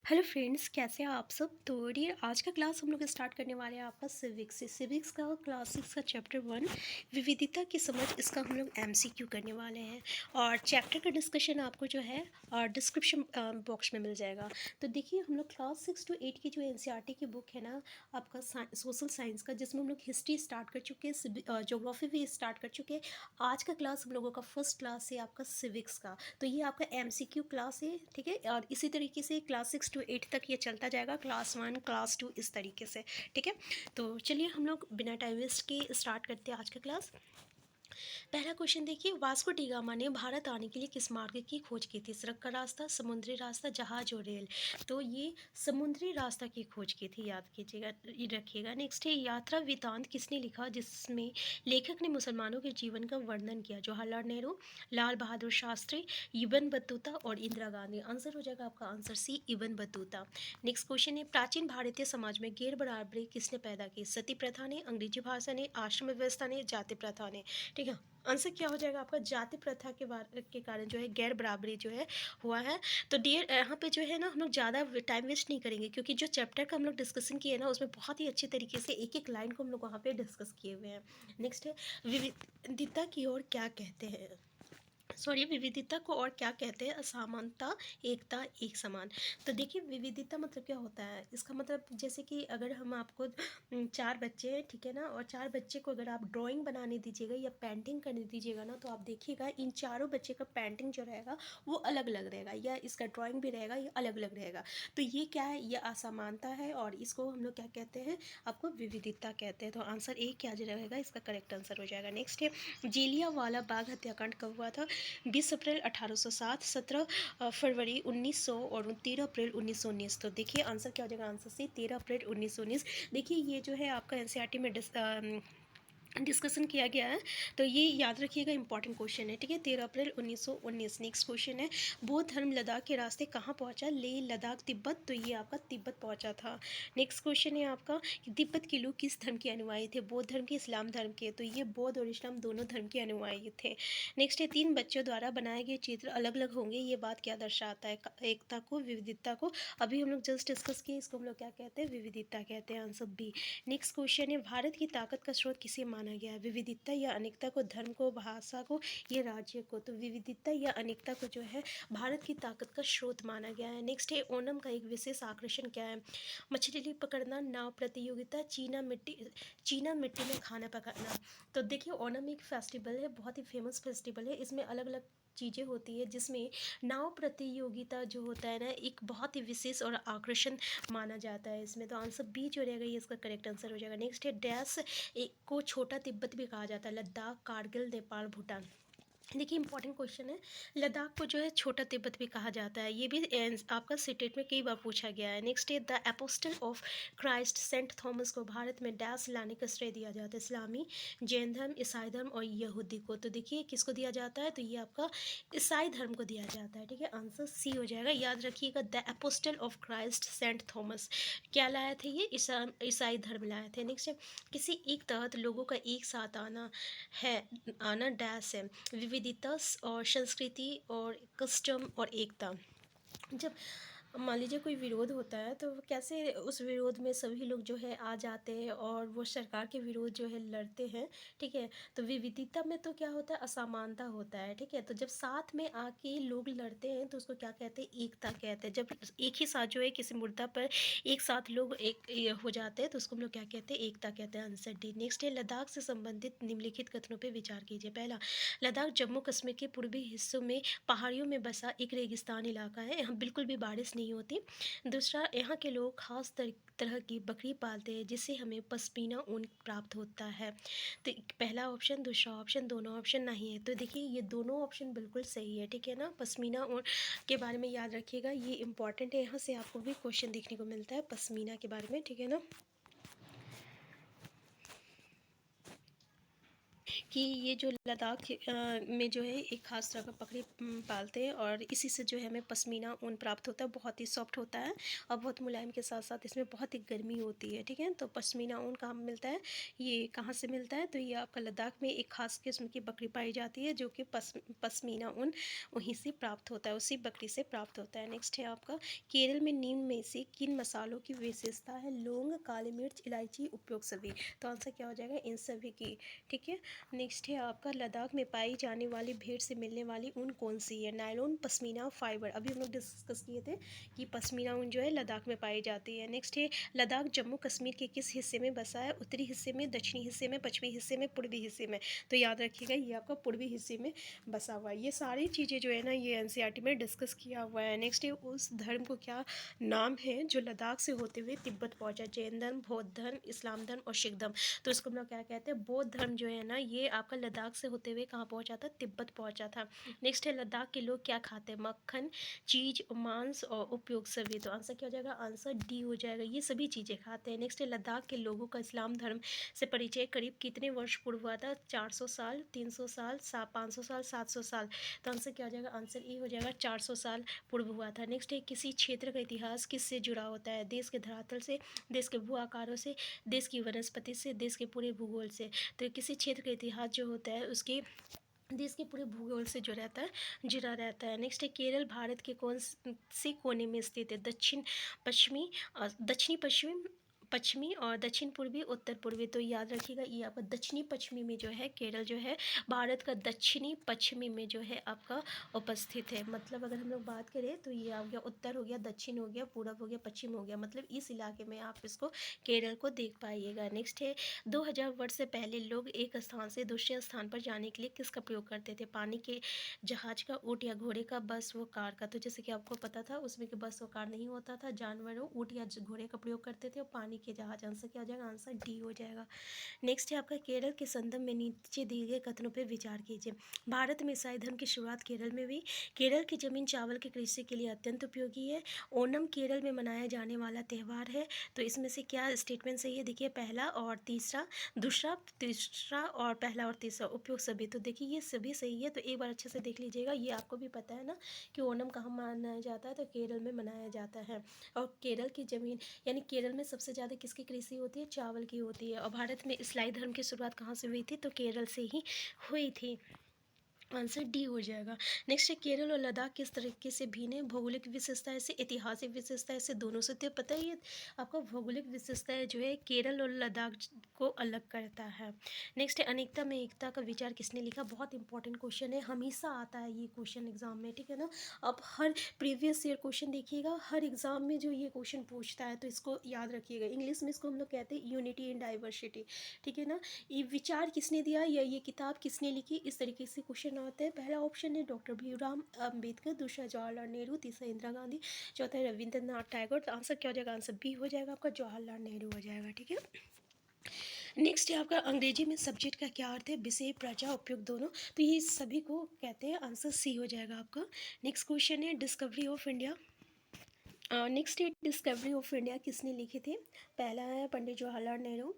Hello friends, कैसे हैं आप सब। तो डियर, आज का क्लास हम लोग स्टार्ट करने वाले हैं आपका सिविक्स से। सिविक्स का क्लास 6 का चैप्टर 1 विविधता की समझ, इसका हम लोग एमसीक्यू करने वाले हैं। और चैप्टर का डिस्कशन आपको जो है डिस्क्रिप्शन बॉक्स में मिल जाएगा। तो देखिए, हम लोग क्लास 6 to 8 की जो एनसीईआरटी की बुक है ना, आपका सोशल साइंस का, जिसमें हम लोग हिस्ट्री स्टार्ट कर चुके हैं, जोग्राफी भी स्टार्ट कर चुके हैं। आज का क्लास हम लोगों का फर्स्ट क्लास है आपका सिविक्स का। तो ये आपका एमसीक्यू क्लास है, ठीक है। और इसी तरीके से क्लास 6 to 8 तक ये चलता जाएगा, क्लास 1 क्लास 2 इस तरीके से, ठीक है। तो चलिए हम लोग बिना टाइम वेस्ट के स्टार्ट करते हैं आज का क्लास। पहला क्वेश्चन देखिए, वास्को डी गामा ने भारत आने के लिए किस मार्ग की खोज की थी। सड़क का रास्ता, समुद्री रास्ता, जहाज और रेल। तो ये समुद्री रास्ता की खोज की थी, याद कीजिएगा, रखिएगा। नेक्स्ट है, यात्रा वृतांत किसने लिखा, जिसमें लेखक ने मुसलमानों के जीवन का वर्णन किया। जवाहरलाल नेहरू, लाल बहादुर शास्त्री, इबन बतूता और इंदिरा गांधी। आंसर हो जाएगा आपका answer C, Ibn Battuta. Next question है, प्राचीन भारतीय समाज में गैर बराबरी किसने पैदा की। सती प्रथा ने, अंग्रेजी भाषा ने, आश्रम व्यवस्था ने, जाति प्रथा ने। ठीक है, आंसर क्या हो जाएगा आपका, जाति प्रथा के कारण जो है गैर बराबरी जो है हुआ है। तो डियर, यहाँ पे जो है ना, हम लोग ज़्यादा टाइम वेस्ट नहीं करेंगे, क्योंकि जो चैप्टर का हम लोग डिस्कशन किए ना, उसमें बहुत ही अच्छे तरीके से एक एक लाइन को हम लोग वहाँ पे डिस्कस किए हुए हैं। नेक्स्ट है, विविधता की ओर क्या कहते हैं। सॉरी, विविधता को और क्या कहते हैं। असमानता, एकता, एक समान। तो देखिए, विविधता मतलब क्या होता है, इसका मतलब जैसे कि अगर हम आपको चार बच्चे हैं, ठीक है ना, और चार बच्चे को अगर आप ड्राइंग बनाने दीजिएगा या पेंटिंग करने दीजिएगा ना, तो आप देखिएगा इन चारों बच्चे का पेंटिंग जो रहेगा वो अलग अलग रहेगा, या इसका ड्राइंग भी रहेगा, ये अलग अलग रहेगा। तो ये क्या है, ये असमानता है, और इसको हम लोग क्या कहते हैं, आपको विविधता कहते हैं। तो आंसर ए क्या जो रहेगा, इसका करेक्ट आंसर हो जाएगा। नेक्स्ट है, जलियांवाला बाग हत्याकांड कब हुआ था। 20 अप्रैल 1807, 17 फरवरी 1900 और 13 अप्रैल 1919। तो देखिए आंसर क्या हो जाएगा, आंसर सी, 13 अप्रैल 1919। देखिए, ये जो है आपका एनसीईआरटी में डिस्कशन किया गया है, तो ये याद रखिएगा, इंपॉर्टेंट क्वेश्चन है, ठीक है। 13 अप्रैल 1919। नेक्स्ट क्वेश्चन है, बौद्ध धर्म लद्दाख के रास्ते कहाँ पहुँचा। लेह, लद्दाख, तिब्बत। तो ये आपका तिब्बत पहुँचा था। नेक्स्ट क्वेश्चन है आपका, तिब्बत के लोग किस धर्म के अनुयायी थे। बौद्ध धर्म के, इस्लाम धर्म के। तो ये बौद्ध और इस्लाम दोनों धर्म के अनुयायी थे। नेक्स्ट है, तीन बच्चों द्वारा बनाए गए चित्र अलग अलग होंगे, ये बात क्या दर्शाता है। एकता को, विविधता को। अभी हम लोग जस्ट डिस्कस किए, इसको हम लोग क्या कहते हैं, विविधता कहते हैं। Answer B. नेक्स्ट क्वेश्चन है, भारत की ताकत का स्रोत किसे माना गया है। विविधता या अनेकता को, धर्म को, भाषा को, या राज्य को। तो विविधता या अनेकता को जो है भारत की ताकत का स्रोत माना गया है। नेक्स्ट है, ओणम का एक विशेष आकर्षण क्या है। मछली पकड़ना, नाव प्रतियोगिता, चीना मिट्टी में खाना पकाना। तो देखिए, ओणम एक फेस्टिवल है, बहुत ही फेमस फेस्टिवल है। इसमें अलग अलग चीज़ें होती है, जिसमें नाव प्रतियोगिता जो होता है ना, एक बहुत ही विशेष और आकर्षण माना जाता है इसमें। तो आंसर बी जो रहेगा, ये इसका करेक्ट आंसर हो जाएगा। नेक्स्ट है, डैश एक को छोटा तिब्बत भी कहा जाता है। लद्दाख, कारगिल, नेपाल, भूटान। देखिए, इंपॉर्टेंट क्वेश्चन है, लद्दाख को जो है छोटा तिब्बत भी कहा जाता है। ये भी आपका सीटेट में कई बार पूछा गया है। नेक्स्ट है, the apostle of Christ Saint Thomas को भारत में डैश लाने का श्रेय दिया जाता है। इस्लामी, जैन धर्म, ईसाई धर्म और यहूदी को। तो देखिए, किसको दिया जाता है, तो ये आपका ईसाई धर्म को दिया जाता है, ठीक है। आंसर सी हो जाएगा, याद रखिएगा, the apostle of Christ Saint Thomas क्या लाए थे, ये ईसाई धर्म लाए थे। नेक्स्ट है, किसी एक तहत लोगों का एक साथ आना है, आना डैश है। विविधता और संस्कृति और कस्टम और एकता। जब मान लीजिए कोई विरोध होता है, तो कैसे उस विरोध में सभी लोग जो है आ जाते हैं और वो सरकार के विरोध जो है लड़ते हैं, ठीक है। तो विविधता में तो क्या होता है, असमानता होता है, ठीक है। तो जब साथ में आके लोग लड़ते हैं, तो उसको क्या कहते हैं, एकता कहते हैं। जब एक ही साथ जो है किसी मुद्दा पर एक साथ लोग एक ये हो जाते हैं, तो उसको हम लोग क्या कहते हैं, एकता कहते हैं। Answer D. नेक्स्ट है, लद्दाख से संबंधित निम्नलिखित कथनों पर विचार कीजिए। पहला, लद्दाख जम्मू कश्मीर के पूर्वी हिस्सों में पहाड़ियों में बसा एक रेगिस्तान इलाका है, यहाँ बिल्कुल भी बारिश नहीं होती। दूसरा, यहाँ के लोग खास तरह की बकरी पालते हैं, जिससे हमें पश्मीना ऊन प्राप्त होता है। तो पहला ऑप्शन, दूसरा ऑप्शन, दोनों ऑप्शन नहीं है। तो देखिए, ये दोनों ऑप्शन बिल्कुल सही है, ठीक है ना। पश्मीना ऊन के बारे में याद रखिएगा, ये इंपॉर्टेंट है, यहाँ से आपको भी क्वेश्चन देखने को मिलता है पश्मीना के बारे में, ठीक है ना। कि ये जो लद्दाख में जो है एक ख़ास तरह का बकरी पालते हैं और इसी से जो है हमें पश्मीना ऊन प्राप्त होता है। बहुत ही सॉफ्ट होता है और बहुत मुलायम के साथ साथ इसमें बहुत ही गर्मी होती है। ठीक है, तो पश्मीना ऊन कहाँ मिलता है, ये कहाँ से मिलता है, तो ये आपका लद्दाख में एक ख़ास किस्म की बकरी पाई जाती है जो कि पश्मीना ऊन वहीं से प्राप्त होता है, उसी बकरी से प्राप्त होता है। नेक्स्ट है आपका केरल में नीम में से किन मसालों की विशेषता है, लौंग, काली मिर्च, इलायची, उपयोग सभी। तो आंसर क्या हो जाएगा, इन सभी की। ठीक है, नेक्स्ट है आपका लद्दाख में पाई जाने वाली भेड़ से मिलने वाली ऊन कौन सी है, नायलॉन, पश्मीना, फाइबर। अभी हम लोग डिस्कस किए थे कि पश्मीना ऊन जो है लद्दाख में पाई जाती है। नेक्स्ट है लद्दाख जम्मू कश्मीर के किस हिस्से में बसा है, उत्तरी हिस्से में, दक्षिणी हिस्से में, पश्चिमी हिस्से में, पूर्वी हिस्से में। तो याद रखिएगा ये आपका पूर्वी हिस्से में बसा हुआ है। ये सारी चीज़ें जो है ना ये एनसीईआरटी में डिस्कस किया हुआ है। नेक्स्ट है उस धर्म को क्या नाम है जो लद्दाख से होते हुए तिब्बत पहुंचा, जैन धर्म, बौद्ध धर्म, इस्लाम धर्म और सिख धर्म। तो इसको हम लोग क्या कहते हैं, बौद्ध धर्म जो है ना ये आपका लद्दाख से होते हुए कहाँ पहुंचा था, तिब्बत पहुंचा था। नेक्स्ट है लद्दाख के लोग क्या खाते हैं, मक्खन, चीज, मांस और उपयोग सभी। तो आंसर क्या हो जाएगा, आंसर डी हो जाएगा, ये सभी चीज़ें खाते हैं। नेक्स्ट है लद्दाख के लोगों का इस्लाम धर्म से परिचय करीब कितने वर्ष पूर्व हुआ था, 400 साल, 300 साल, 500 साल, 700 साल। तो आंसर क्या हो जाएगा, आंसर ई हो जाएगा, 400 साल पूर्व हुआ था। नेक्स्ट है किसी क्षेत्र का इतिहास किससे जुड़ा होता है, देश के धरातल से, देश के भू आकारों से, देश की वनस्पति से, देश के पूरे भूगोल से। तो किसी क्षेत्र का इतिहास जो होता है उसके देश के पूरे भूगोल से जो रहता है जुड़ा रहता है। नेक्स्ट है केरल भारत के कौन से कोने में स्थित है, दक्षिण पश्चिमी, दक्षिणी पश्चिमी, पश्चिमी और दक्षिण पूर्वी, उत्तर पूर्वी। तो याद रखिएगा ये आपका दक्षिणी पश्चिमी में जो है केरल जो है भारत का दक्षिणी पश्चिमी में जो है आपका उपस्थित है। मतलब अगर हम लोग बात करें तो ये आ गया उत्तर हो गया, दक्षिण हो गया, पूरब हो गया, पश्चिम हो गया, मतलब इस इलाके में आप इसको केरल को देख पाइएगा। नेक्स्ट है 2000 वर्ष से पहले लोग एक स्थान से दूसरे स्थान पर जाने के लिए किसका प्रयोग करते थे, पानी के जहाज का, ऊँट या घोड़े का, बस व कार का। तो जैसे कि आपको पता था उसमें कि बस व कार नहीं होता था, जानवरों ऊँट या घोड़े का प्रयोग करते थे और पानी के जहाज। आंसर क्या हो जाएगा, आंसर डी हो जाएगा। नेक्स्ट है आपका केरल के संदर्भ में नीचे दिए गए कथनों पर विचार कीजिए। भारत में ईसाई धर्म की शुरुआत केरल में हुई, केरल की जमीन चावल की कृषि के लिए अत्यंत उपयोगी है, ओणम केरल में मनाया जाने वाला त्यौहार है। तो इसमें से क्या स्टेटमेंट सही है, देखिए पहला और तीसरा, दूसरा, तीसरा और पहला और तीसरा, उपयोग सभी। तो देखिए ये सभी सही है, तो एक बार अच्छे से देख लीजिएगा। ये आपको भी पता है ना कि ओणम कहाँ मनाया जाता है, तो केरल में मनाया जाता है। और केरल की ज़मीन यानी केरल में सबसे ज़्यादा किसकी कृषि होती है, चावल की होती है। और भारत में इस्लामी धर्म की शुरुआत कहाँ से हुई थी, तो केरल से ही हुई थी। आंसर डी हो जाएगा। नेक्स्ट है केरल और लद्दाख किस तरीके से भिन्न है, भौगोलिक विशेषताएं से, ऐतिहासिक विशेषताएं से, दोनों से। तो पता ही है आपका भौगोलिक विशेषताएं जो है केरल और लद्दाख को अलग करता है। नेक्स्ट है अनेकता में एकता का विचार किसने लिखा, बहुत इंपॉर्टेंट क्वेश्चन है, हमेशा आता है ये क्वेश्चन एग्जाम में। ठीक है ना, आप हर प्रीवियस ईयर क्वेश्चन देखिएगा, हर एग्जाम में जो ये क्वेश्चन पूछता है तो इसको याद रखिएगा। इंग्लिश में इसको हम लोग कहते हैं यूनिटी इन डाइवर्सिटी। ठीक है ना, ये विचार किसने दिया या ये किताब किसने लिखी, इस तरीके से क्वेश्चन आते हैं। पहला ऑप्शन है डॉक्टर भीमराव अम्बेडकर, दूसरा जवाहरलाल नेहरू, तीसरा इंदिरा गांधी, चौथा है रविंद्रनाथ टैगोर। तो आंसर क्या हो जाएगा, आंसर बी हो जाएगा आपका, जवाहरलाल नेहरू हो जाएगा। ठीक है, नेक्स्ट है आपका अंग्रेजी में सब्जेक्ट का क्या अर्थ है, विषय, प्रजा, उपयोग, दोनों। तो ये सभी को कहते हैं, आंसर सी हो जाएगा आपका। नेक्स्ट क्वेश्चन है डिस्कवरी ऑफ इंडिया। नेक्स्ट है डिस्कवरी ऑफ इंडिया किसने लिखे थे, पहला है पंडित जवाहरलाल नेहरू,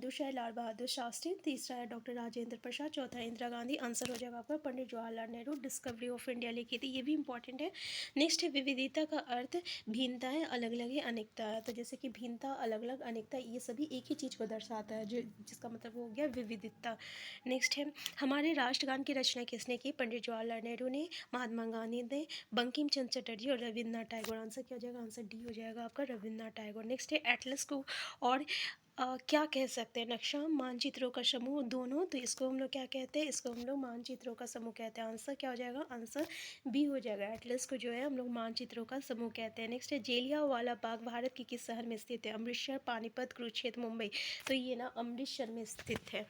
दूसरा है लाल बहादुर शास्त्री, तीसरा है डॉक्टर राजेंद्र प्रसाद, चौथा है इंदिरा गांधी। आंसर हो जाएगा आपका Pandit Jawaharlal Nehru Discovery of India लिखी थी, ये भी इंपॉर्टेंट है। नेक्स्ट है विविधता का अर्थ, भिन्नता है, अलग अलग है, अनेकता है। तो जैसे कि भिन्नता, अलग अलग, अनेकता, ये सभी एक ही चीज़ को दर्शाता है, जो जिसका मतलब हो गया विविधता। नेक्स्ट है हमारे राष्ट्रगान की रचना किसने की, पंडित जवाहरलाल नेहरू ने, महात्मा गांधी ने, बंकिम चंद्र चटर्जी और रविन्द्रनाथ टैगोर। आंसर क्या हो जाएगा, आंसर डी हो जाएगा आपका, रविन्द्रनाथ टैगोर। नेक्स्ट है एटलस को और क्या कह सकते हैं, नक्शा, मानचित्रों का समूह, दोनों। तो इसको हम लोग क्या कहते हैं, इसको हम लोग मानचित्रों का समूह कहते हैं। आंसर क्या हो जाएगा, आंसर बी हो जाएगा, एटलस को जो है हम लोग मानचित्रों का समूह कहते हैं। नेक्स्ट है जलियांवाला बाग भारत के किस शहर में स्थित है, अमृतसर, पानीपत, कुरुक्षेत्र, मुंबई। तो ये ना अमृतसर में स्थित है।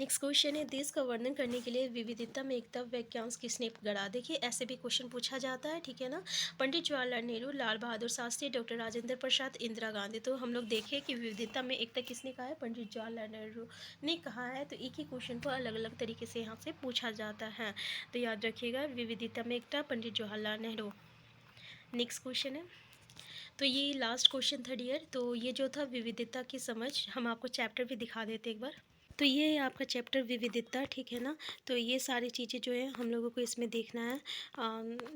नेक्स्ट क्वेश्चन है देश का वर्णन करने के लिए विविधता में एकता वाक्यांश किसने गढ़ा। देखिए ऐसे भी क्वेश्चन पूछा जाता है, ठीक है ना। पंडित जवाहरलाल नेहरू, लाल बहादुर शास्त्री, डॉक्टर राजेंद्र प्रसाद, इंदिरा गांधी। तो हम लोग देखें कि विविधता में एकता किसने कहा है, पंडित जवाहरलाल नेहरू ने कहा है। तो एक ही क्वेश्चन को अलग अलग तरीके से यहाँ से पूछा जाता है, तो याद रखिएगा विविधता में एकता, पंडित जवाहरलाल नेहरू। नेक्स्ट क्वेश्चन है, तो ये लास्ट क्वेश्चन था डियर। तो ये जो था विविधता की समझ, हम आपको चैप्टर भी दिखा देते एक बार। तो ये है आपका चैप्टर विविधता, ठीक है ना। तो ये सारी चीज़ें जो है हम लोगों को इसमें देखना है,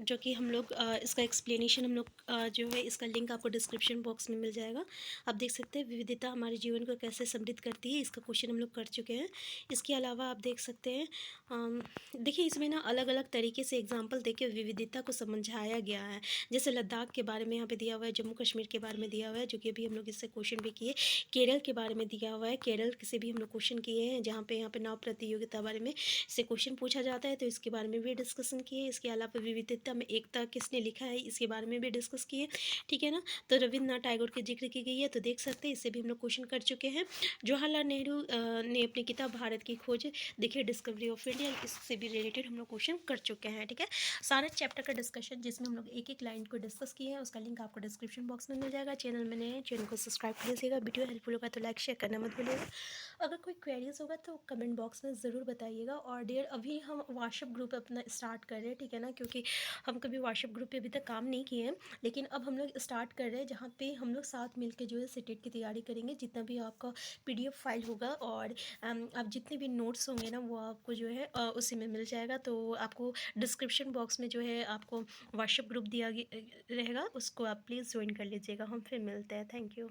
जो कि हम लोग इसका एक्सप्लेनेशन हम लोग जो है इसका लिंक आपको डिस्क्रिप्शन बॉक्स में मिल जाएगा। आप देख सकते हैं विविधता हमारे जीवन को कैसे समृद्ध करती है, इसका क्वेश्चन हम लोग कर चुके हैं। इसके अलावा आप देख सकते हैं, देखिए इसमें ना अलग अलग तरीके से एग्जाम्पल दे के विविधता को समझाया गया है। जैसे लद्दाख के बारे में यहाँ पे दिया हुआ है, जम्मू कश्मीर के बारे में दिया हुआ है, जो कि अभी हम लोग इससे क्वेश्चन भी किए। केरल के बारे में दिया हुआ है, केरल से भी हम लोग क्वेश्चन किए हैं, जहाँ पे यहाँ पे नाव प्रतियोगिता बारे में से क्वेश्चन पूछा जाता है, तो इसके बारे में भी डिस्कशन किए। इसके अलावा विविधता में एकता किसने लिखा है, इसके बारे में भी डिस्कस किए, ठीक है ना। तो रविन्द्रनाथ टैगोर की जिक्र की गई है, तो देख सकते हैं इससे भी हम लोग क्वेश्चन कर चुके हैं। जवाहरलाल नेहरू ने अपनी किताब भारत की खोज देखिए डिस्कवरी ऑफ इंडिया, इससे भी रिलेटेड हम लोग क्वेश्चन कर चुके हैं, ठीक है। सारे चैप्टर का डिस्कशन जिसमें हम लोग एक एक लाइन को डिस्कस किए हैं, उसका लिंक आपको डिस्क्रिप्शन बॉक्स में मिल जाएगा। चैनल में नए हैं, चैनल को सब्सक्राइब कर लीजिएगा। वीडियो हेल्पफुल होगा तो लाइक शेयर करना मत भूलिएगा। अगर कोई क्वेरीज होगा तो कमेंट बॉक्स में ज़रूर बताइएगा। और डियर अभी हम व्हाट्सएप ग्रुप अपना स्टार्ट कर रहे हैं, ठीक है ना, क्योंकि हम कभी व्हाट्सएप ग्रुप पे अभी तक काम नहीं किए हैं, लेकिन अब हम लोग स्टार्ट कर रहे हैं, जहाँ पे हम लोग साथ मिलकर जो है सीटेट की तैयारी करेंगे। जितना भी आपका पीडीएफ फाइल होगा और आप जितने भी नोट्स होंगे ना, वो आपको जो है उसी में मिल जाएगा। तो आपको डिस्क्रिप्शन बॉक्स में जो है आपको व्हाट्सएप ग्रुप दिया रहेगा, उसको आप प्लीज़ ज्वाइन कर लीजिएगा। हम फिर मिलते हैं। Thank you.